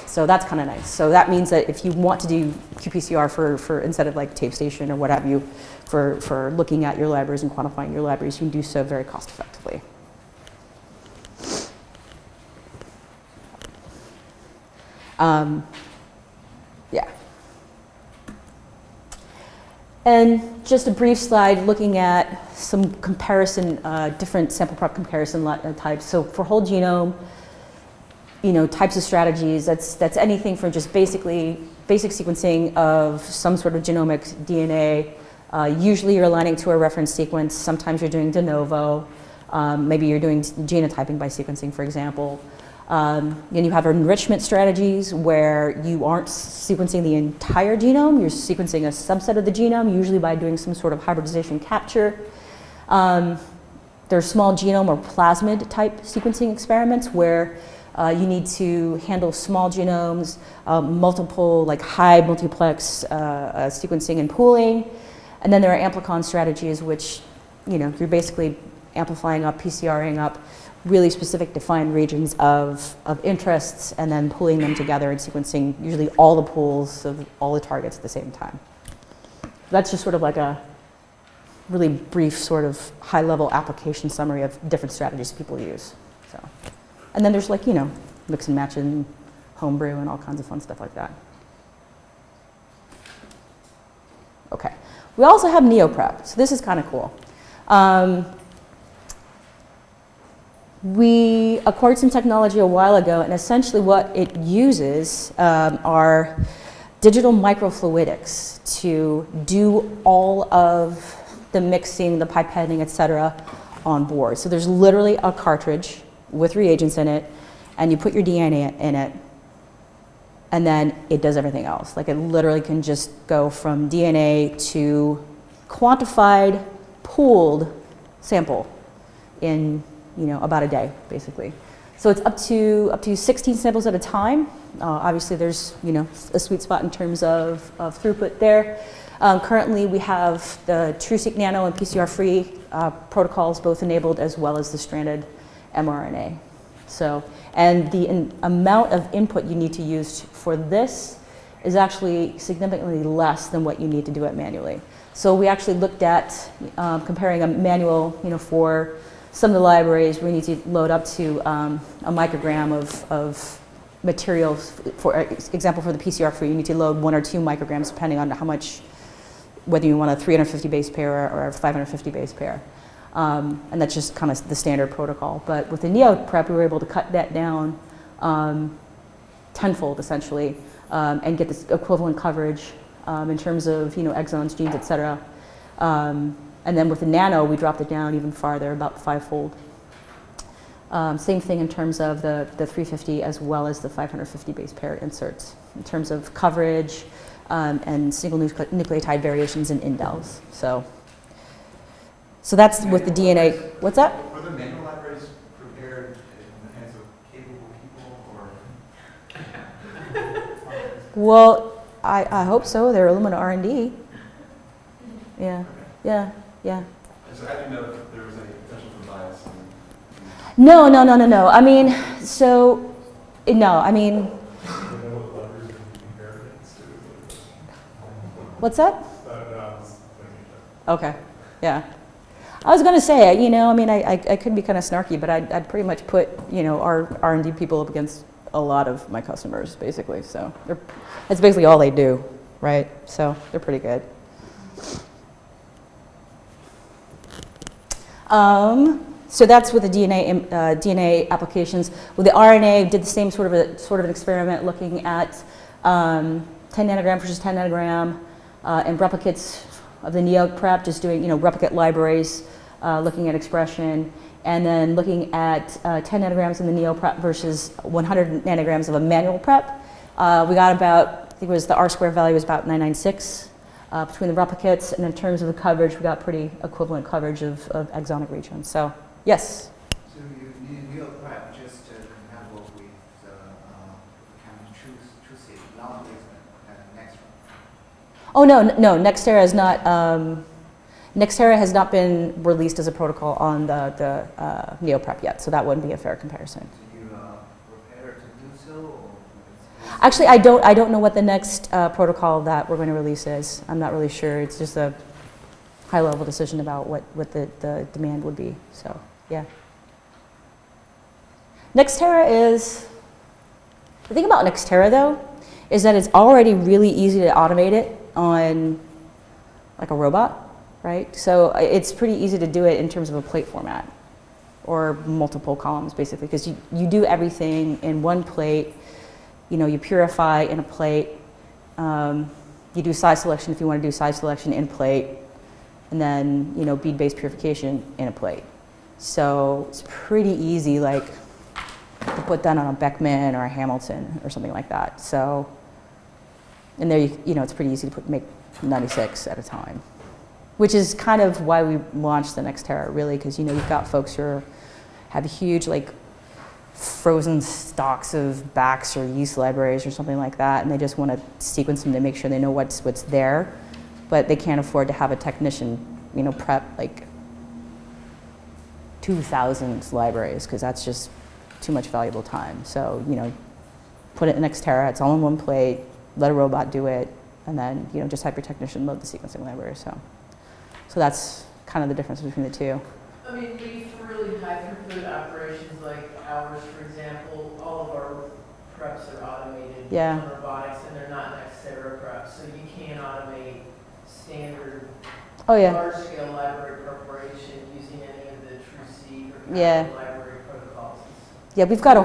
So that's kind of nice. So that means that if you want to do qPCR for instead of like TapeStation or what have you, for looking at your libraries and quantifying your libraries, you can do so very cost effectively. Yeah. And just a brief slide looking at some comparison, different sample prep comparison types. So for whole genome, types of strategies, that's anything from just basic sequencing of some sort of genomic DNA. Usually you're aligning to a reference sequence. Sometimes you're doing de novo. Maybe you're doing genotyping by sequencing, for example. And you have enrichment strategies where you aren't sequencing the entire genome, you're sequencing a subset of the genome, usually by doing some sort of hybridization capture. There's small genome or plasmid type sequencing experiments where you need to handle small genomes, multiple like high multiplex sequencing and pooling. And then there are amplicon strategies, which you're basically amplifying up, PCRing up really specific defined regions of interests and then pulling them together and sequencing usually all the pools of all the targets at the same time. That's just sort of like a really brief sort of high-level application summary of different strategies people use. So, and then there's like, mix and match and homebrew and all kinds of fun stuff like that. Okay. We also have NeoPrep, so this is kind of cool. We acquired some technology a while ago, and essentially what it uses are digital microfluidics to do all of the mixing, the pipetting, et cetera, on board. So there's literally a cartridge with reagents in it, and you put your DNA in it, and then it does everything else. Like it literally can just go from DNA to quantified, pooled sample in about a day, basically. So it's up to 16 samples at a time. Obviously, there's a sweet spot in terms of throughput there. Currently, we have the TrueSeq Nano and PCR-free protocols both enabled, as well as the stranded mRNA. So, and the amount of input you need to use for this is actually significantly less than what you need to do it manually. So we actually looked at comparing a manual, for some of the libraries, we need to load up to a microgram of materials. For example, for the PCR-free, you need to load 1 or 2 micrograms depending on how much, whether you want a 350 base pair or a 550 base pair. And that's just kind of the standard protocol. But with the NeoPrep, we were able to cut that down tenfold, essentially, and get this equivalent coverage in terms of exons, genes, et cetera. And then with the Nano, we dropped it down even farther, about 5-fold. Same thing in terms of the 350 as well as the 550 base pair inserts in terms of coverage and single nucleotide variations in indels. So that's with the DNA. What's that? Are the manual libraries prepared in the hands of capable people, or? Well, I hope so. They're Illumina R&D. Yeah, yeah. Yeah. So I didn't know if there was any potential for bias. No. I mean, what's that? Okay, yeah. I was going to say, I could be kind of snarky, but I'd pretty much put, our R&D people up against a lot of my customers, basically. So that's basically all they do, right? So they're pretty good. So that's with the DNA applications. With the RNA, did the same sort of an experiment looking at 10 nanogram versus 10 nanogram and replicates of the NeoPrep, just doing replicate libraries, looking at expression, and then looking at 10 nanograms in the NeoPrep versus 100 nanograms of a manual prep. We got about, I think it was the R-square value was about 996. Between the replicates, and in terms of the coverage, we got pretty equivalent coverage of exonic regions. So, yes? So you need NeoPrep just to compatible with the kind of TrueSeq non-placement next one? Oh, no, Nextera has not been released as a protocol on the NeoPrep yet, so that wouldn't be a fair comparison. Do you prepare to do so? Or Actually, I don't know what the next protocol that we're going to release is. I'm not really sure. It's just a high-level decision about what the demand would be. So, yeah. Nextera is The thing about Nextera though, is that it's already really easy to automate it on like a robot, right? So it's pretty easy to do it in terms of a plate format or multiple columns basically, because you do everything in one plate. You know, you purify in a plate. You do size selection if you want to do size selection in plate, and then, you know, bead-based purification in a plate. So it's pretty easy, like, to put that on a Beckman or a Hamilton or something like that. So, and there, you know, it's pretty easy to make 96 at a time, which is kind of why we launched the Nextera, really, because, you know, you've got folks who have huge, like, frozen stocks of BACs or yeast libraries or something like that, and they just want to sequence them to make sure they know what's there, but they can't afford to have a technician, you know, prep like 2,000 libraries, because that's just too much valuable time. So, you know, put it in Nextera, it's all in one plate, let a robot do it, and then, you know, just have your technician load the sequencing library. So that's kind of the difference between the two. I mean, we for really high throughput operations like ours, for example, all of our preps are automated on robotics, and they're not Nextera preps, so you can't automate standard large-scale library preparation using any of the TrueSeq or library protocols. Yeah, we've got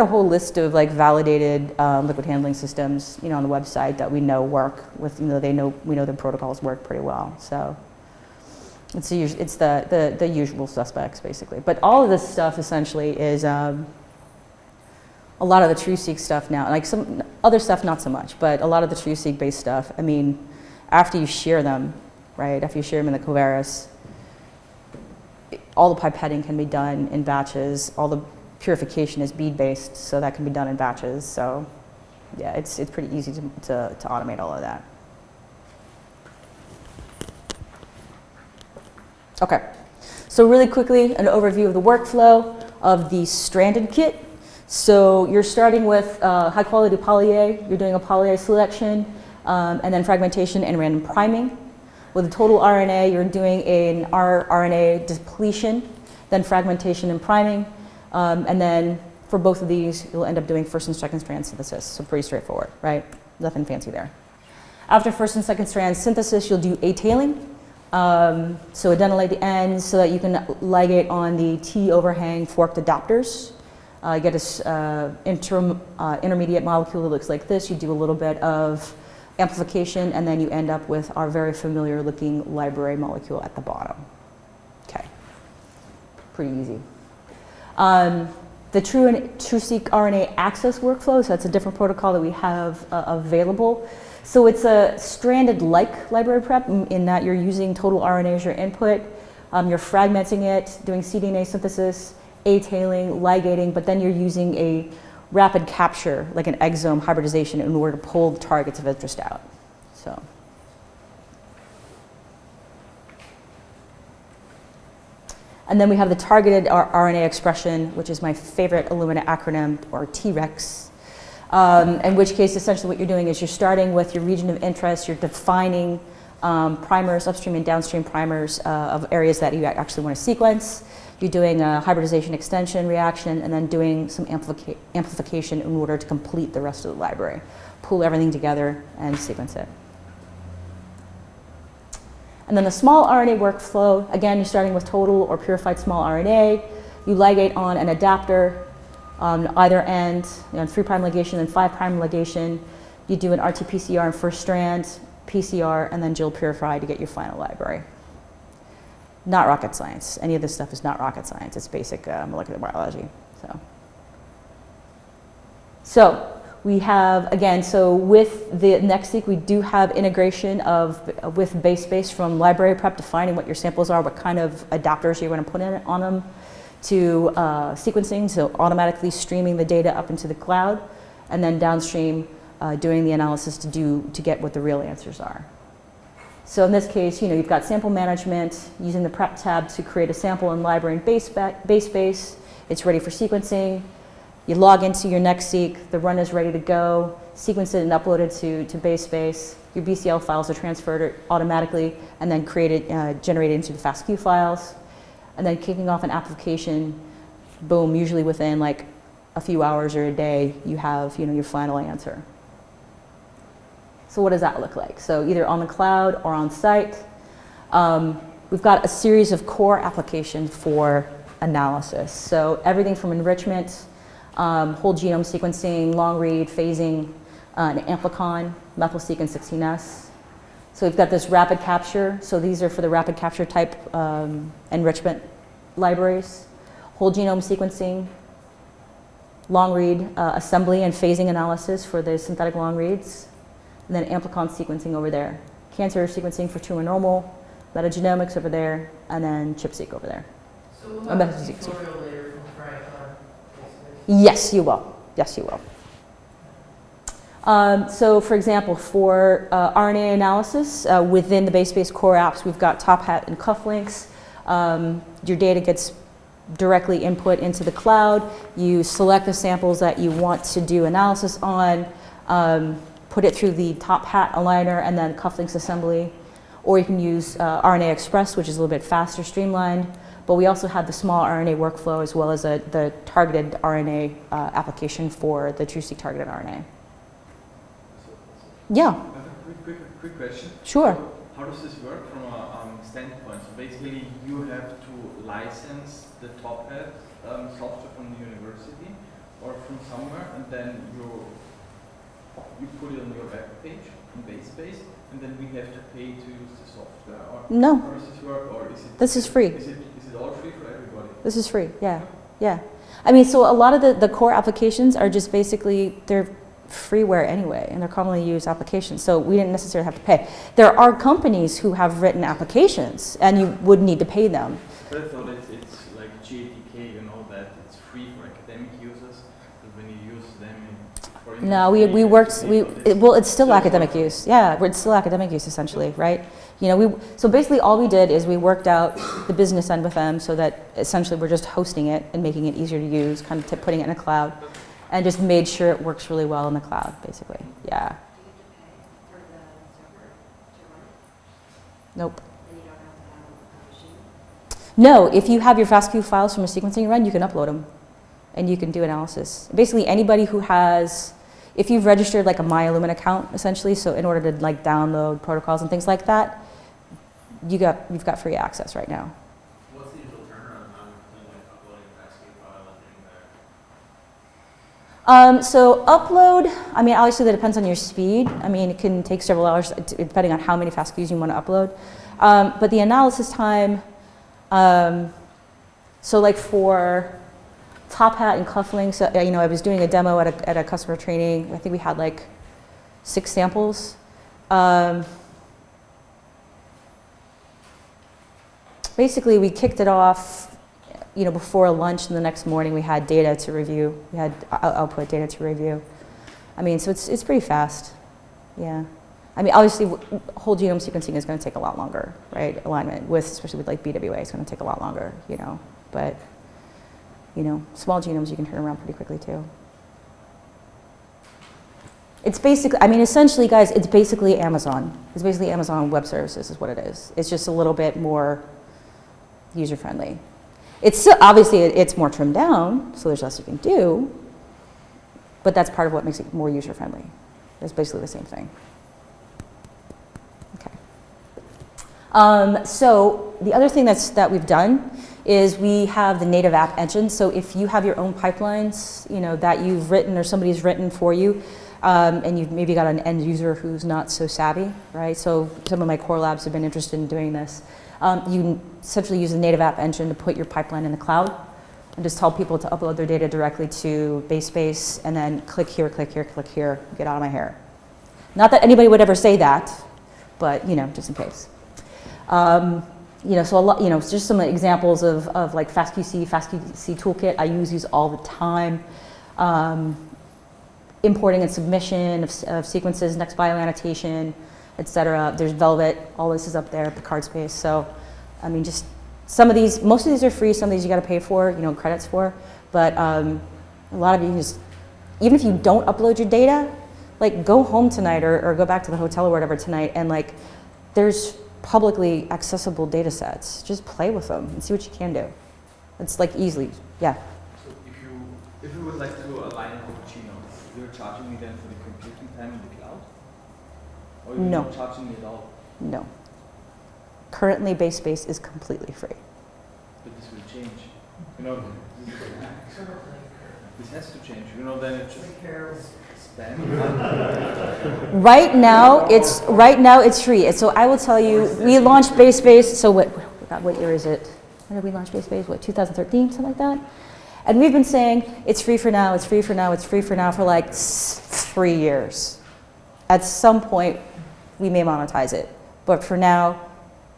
a whole list of like validated liquid handling systems, you know, on the website that we know work with, you know, we know the protocols work pretty well. So it's the usual suspects basically. But all of this stuff essentially is a lot of the TrueSeq stuff now, like some other stuff not so much, but a lot of the TrueSeq based stuff. I mean, after you shear them, right? After you shear them in the Covaris, all the pipetting can be done in batches. All the purification is bead-based, so that can be done in batches. So, yeah, it's pretty easy to automate all of that. Okay, so really quickly, an overview of the workflow of the stranded kit. So you're starting with high-quality poly-A. You're doing a poly-A selection, and then fragmentation and random priming. With a total RNA, you're doing an rRNA depletion, then fragmentation and priming. And then for both of these, you'll end up doing first and second strand synthesis. So pretty straightforward, right? Nothing fancy there. After first and second strand synthesis, you'll do A-tailing. So adenylate the ends so that you can ligate on the T overhang forked adapters. You get this intermediate molecule that looks like this. You do a little bit of amplification, and then you end up with our very familiar looking library molecule at the bottom. Okay, pretty easy. The TrueSeq RNA access workflow, so that's a different protocol that we have available. So it's a stranded-like library prep in that you're using total RNA as your input. You're fragmenting it, doing cDNA synthesis, A-tailing, ligating, but then you're using a rapid capture, like an exome hybridization, in order to pull the targets of interest out. So. And then we have the targeted RNA expression, which is my favorite Illumina acronym, or TREX. In which case, essentially what you're doing is you're starting with your region of interest, you're defining primers, upstream and downstream primers of areas that you actually want to sequence. You're doing a hybridization extension reaction, and then doing some amplification in order to complete the rest of the library. Pull everything together and sequence it. And then the small RNA workflow, again, you're starting with total or purified small RNA. You ligate on an adapter on either end, 3' ligation and 5' ligation. You do an RT-PCR in first strand, PCR, and then GIL purify to get your final library. Not rocket science. Any of this stuff is not rocket science. It's basic molecular biology. So we have, again, so with the NextSeq, we do have integration with base from library prep, defining what your samples are, what kind of adapters you're going to put in on them, to sequencing, so automatically streaming the data up into the cloud, and then downstream doing the analysis to get what the real answers are. So in this case, you've got sample management, using the prep tab to create a sample in library and base. It's ready for sequencing. You log into your NextSeq, the run is ready to go, sequence it and upload it to base. Your BCL files are transferred automatically and then generated into the FASTQ files. And then kicking off an application, boom, usually within like a few hours or a day, you have, your final answer. So what does that look like? So either on the cloud or on site. We've got a series of core applications for analysis. So everything from enrichment, whole genome sequencing, long read, phasing, and amplicon, methyl sequence 16S. So we've got this rapid capture. So these are for the rapid capture type enrichment libraries. Whole genome sequencing, long read assembly and phasing analysis for the synthetic long reads, and then amplicon sequencing over there. Cancer sequencing for tumor normal, metagenomics over there, and then ChIP-seq over there. So we'll Or have a methyl sequencing. tutorial later from Frank on Yes, you will. Yes, you will. So for example, for RNA analysis, within the base core apps, we've got top hat and cufflinks. Your data gets directly input into the cloud. You select the samples that you want to do analysis on, put it through the top hat aligner and then cufflinks assembly. Or you can use Rna Express, which is a little bit faster, streamlined. But we also have the small Rna workflow as well as the targeted RNA application for the TrueSeq targeted RNA. Yeah, I have a quick question. sure. How does this work from a standpoint? So basically, you have to license the top hat software from the university or from somewhere, and then you put it on your web page in BaseSpace, and then we have to pay to use the software. Or No. How does this work? Or is it? This is free. Is it all free for everybody? This is free, yeah, yeah. I mean, so a lot of the core applications are just basically, they're freeware anyway, and they're commonly used applications, so we didn't necessarily have to pay. There are companies who have written applications, and you would need to pay them. But I thought it's like GATK, that it's free for academic users, but when you use them for No, well, it's still academic use. Yeah, it's still academic use essentially, right? So basically all we did is we worked out the business end with them so that essentially we're just hosting it and making it easier to use, kind of putting it in a cloud, and just made sure it works really well in the cloud, basically. Yeah. Do you have to pay for the server to run it? Nope. And you don't have to have a machine? No, if you have your FASTQ files from a sequencing run, you can upload them, and you can do analysis. Basically, anybody who has, if you've registered like a My Illumina account, essentially, so in order to like download protocols and things like that, you've got free access right now. What's the usual turnaround time between like uploading a FASTQ file and getting back? So upload, I mean, obviously that depends on your speed. I mean, it can take several hours depending on how many FASTQs you want to upload. But the analysis time, so like for top hat and cufflinks, I was doing a demo at a customer training. I think we had like 6 samples. Basically, we kicked it off, before lunch, and the next morning we had data to review. We had output data to review. I mean, so it's pretty fast. Yeah. I mean, obviously, whole genome sequencing is going to take a lot longer, right? Alignment especially with like BWA, is going to take a lot longer, But, small genomes you can turn around pretty quickly too. It's basically, essentially, guys, it's basically Amazon. It's basically Amazon Web Services is what it is. It's just a little bit more user-friendly. It's still, obviously, it's more trimmed down, so there's less you can do, but that's part of what makes it more user-friendly. It's basically the same thing. Okay. So the other thing that we've done is we have the native app engine. So if you have your own pipelines, that you've written or somebody's written for you, and you've maybe got an end user who's not so savvy, right? So some of my core labs have been interested in doing this. You can essentially use the native app engine to put your pipeline in the cloud and just tell people to upload their data directly to BaseSpace and then click here, click here, click here, get out of my hair. Not that anybody would ever say that, but just in case. So a lot, just some examples of like FastQC toolkit. I use these all the time. Importing and submission of sequences, next bio annotation, etc. There's Velvet, all this is up there, Picard Space. So, just some of these, most of these are free, some of these you gotta pay for, credits for. But a lot of you just, even if you don't upload your data, like go home tonight or go back to the hotel or whatever tonight and like, there's publicly accessible data sets. Just play with them and see what you can do. It's like easily, yeah. So if you If we would like to align it with genome, you're charging me then for the computing time in the cloud? Or you're No. not charging me at all? No. Currently, base space is completely free. But this will change. You know, this has to change. You know, then it just spam. Right now, it's free. And so I will tell you, we launched base space. So what year is it? When did we launch base space? What, 2013, something like that? And we've been saying it's free for now, it's free for now, it's free for now for like 3 years. At some point, we may monetize it, but for now,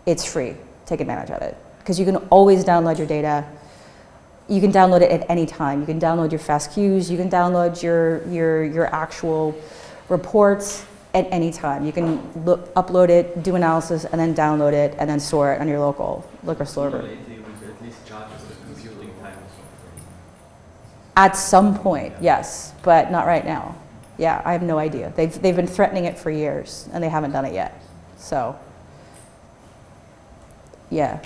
it's free. Take advantage of it, because you can always download your data. You can download it at any time. You can download your FASTQs. You can download your actual reports at any time. You can upload it, do analysis, and then download it, and then store it on your local server. At least charge us the computing time. At some point, yes, but not right now. Yeah, I have no idea. They've been threatening it for years, and they haven't done it yet. So, yeah.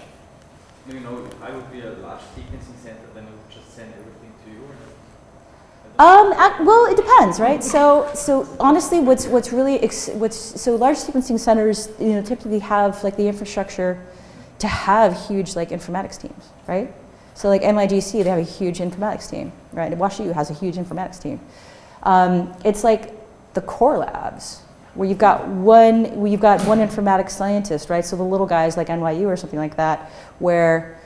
You know, if I would be a large sequencing center, then I would just send everything to you. Well, it depends, right? So honestly, so large sequencing centers, typically have like the infrastructure to have huge like informatics teams, right? So like MIGC, they have a huge informatics team, right? WashU has a huge informatics team. It's like the core labs where you've got one informatics scientist, right? So the little guys like NYU or something like that, where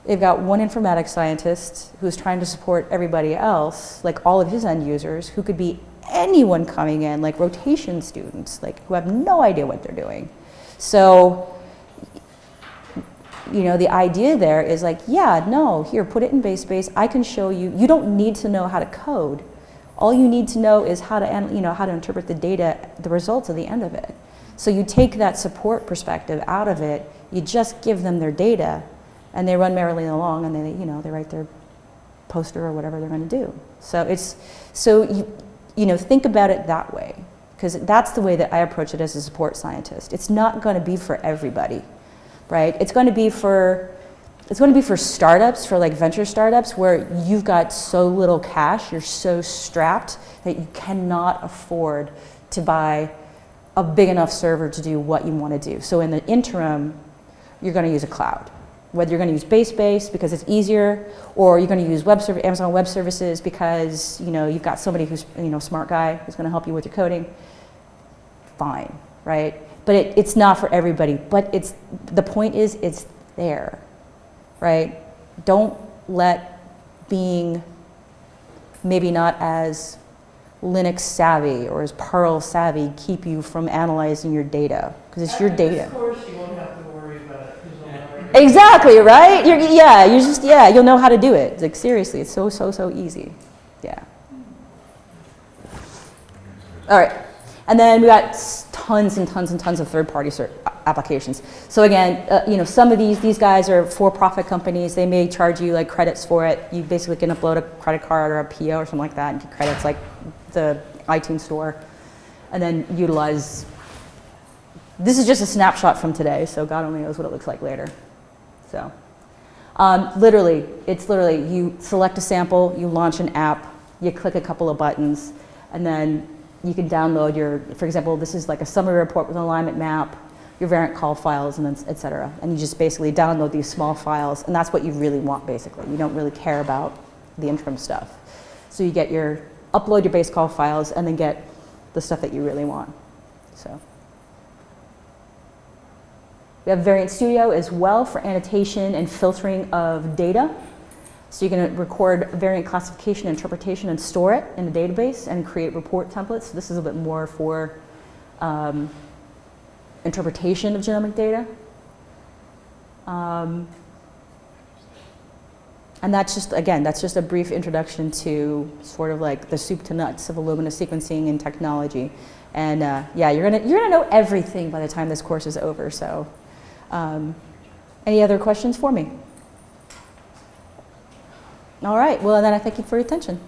they've got one informatics scientist who's trying to support everybody else, like all of his end users, who could be anyone coming in, like rotation students, like who have no idea what they're doing. So, the idea there is like, yeah, no, here, put it in base space. I can show you. You don't need to know how to code. All you need to know is how to interpret the data, the results at the end of it. So you take that support perspective out of it. You just give them their data, and they run merrily along, and they write their poster or whatever they're going to do. So think about it that way, because that's the way that I approach it as a support scientist. It's not going to be for everybody, right? It's going to be for startups, for like venture startups, where you've got so little cash, you're so strapped that you cannot afford to buy a big enough server to do what you want to do. So in the interim, you're going to use a cloud. Whether you're going to use base space because it's easier, or you're going to use Amazon Web Services because you've got somebody who's smart guy who's going to help you with your coding. Fine, right? But it's not for everybody. But the point is it's there. Right? Don't let being maybe not as Linux savvy or as Perl savvy keep you from analyzing your data, because it's your data. Of course, you won't have to worry about it. Exactly, right? You'll know how to do it. Like seriously, it's so easy. Yeah. All right. And then we got tons and tons and tons of third-party applications. So again, some of these guys are for-profit companies. They may charge you like credits for it. You basically can upload a credit card or a PO or something like that and get credits like the iTunes store, and then utilize. This is just a snapshot from today, so God only knows what it looks like later. So, it's literally you select a sample, you launch an app, you click a couple of buttons, and then you can download for example, this is like a summary report with an alignment map, your variant call files, and then et cetera. And you just basically download these small files, and that's what you really want, basically. You don't really care about the interim stuff. So you upload your base call files, and then get the stuff that you really want. So. We have Variant Studio as well for annotation and filtering of data. So you can record variant classification, interpretation, and store it in a database and create report templates. So this is a bit more for interpretation of genomic data. And that's just a brief introduction to sort of like the soup to nuts of Illumina sequencing and technology. And you're gonna know everything by the time this course is over. So, any other questions for me? All right, well then I thank you for your attention.